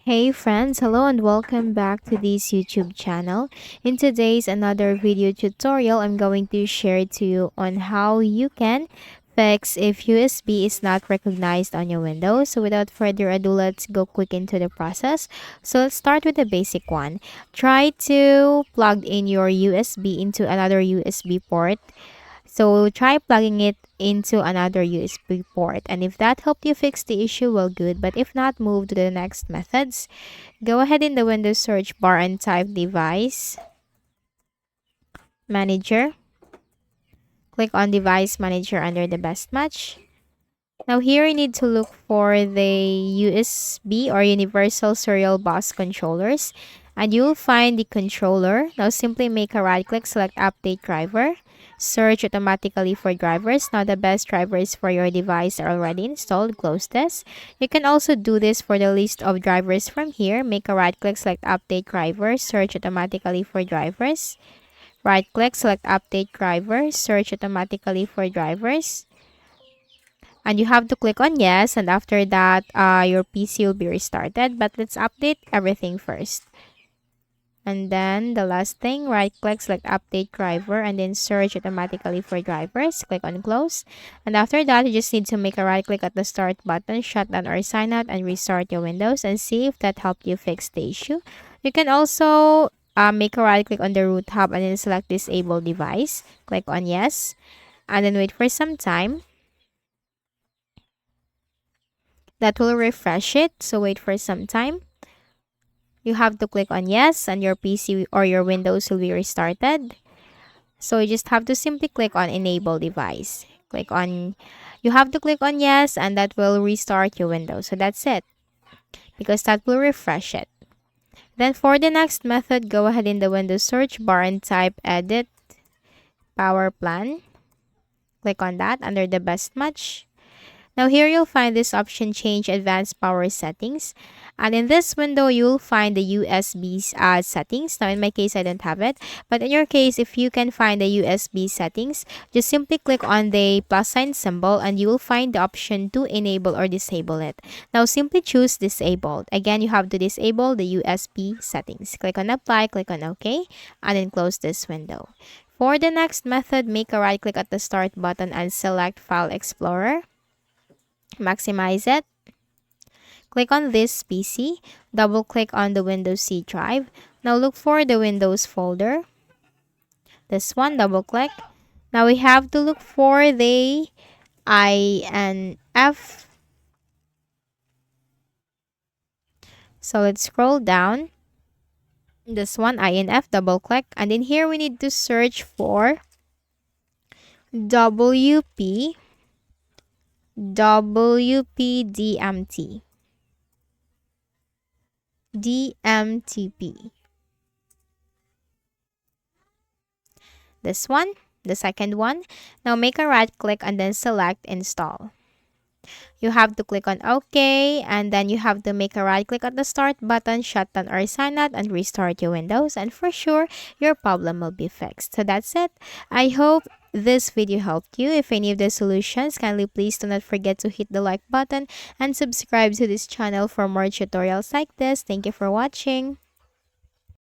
Hey friends, hello and welcome back to this YouTube channel. In today's another video tutorial, I'm going to share to you on how you can fix if USB is not recognized on your Windows. So without further ado, let's go quick into the process. So let's start with the basic one. Try to plug in your USB into another USB port. So try plugging it into another USB port, and if that helped you fix the issue, well good, but if not, move to the next methods. Go ahead in the Windows search bar and type device manager. Click on device manager under the best match. Now here you need to look for the USB or universal serial bus controllers, and you'll find the controller. Now simply make a right click, select update driver. Search automatically for drivers. Now the best drivers for your device are already installed. Close this. You can also do this for the list of drivers from here. Make a right click, select update driver. Search automatically for drivers. Right click, select update driver. Search automatically for drivers. And you have to click on yes, and after that your PC will be restarted. But let's update everything first. And then the last thing, right click, select update driver, and then search automatically for drivers. Click on close. And after that, you just need to make a right click at the start button, shut down or sign out, and restart your Windows and see if that helped you fix the issue. You can also make a right click on the root hub and then select disable device. Click on yes, and then wait for some time. That will refresh it, so wait for some time. You have to click on yes, and your PC or your Windows will be restarted. So you just have to simply click on enable device. You have to click on yes, and that will restart your Windows. So that's it, because that will refresh it. Then for the next method, go ahead in the Windows search bar and type edit power plan. Click on that under the best match. Now here you'll find this option, change advanced power settings, and in this window you'll find the USB settings. Now in my case I don't have it, but in your case, if you can find the USB settings, just simply click on the plus sign symbol and you will find the option to enable or disable it. Now simply choose disabled. Again, you have to disable the USB settings. Click on apply, click on OK, and then close this window. For the next method, make a right click at the start button and select File Explorer. Maximize it. Click on this PC. Double click on the Windows C drive. Now look for the Windows folder. This one, double click. Now we have to look for the INF. So let's scroll down. This one, INF, double click. And in here we need to search for WP DMT. DMTP. This one, the second one. Now make a right click and then select install. You have to click on OK, and then you have to make a right click at the start button, shut down or sign out, and restart your Windows, and for sure your problem will be fixed. So that's it. I hope this video helped you. If any of the solutions, kindly please do not forget to hit the like button and subscribe to this channel for more tutorials like this. Thank you for watching.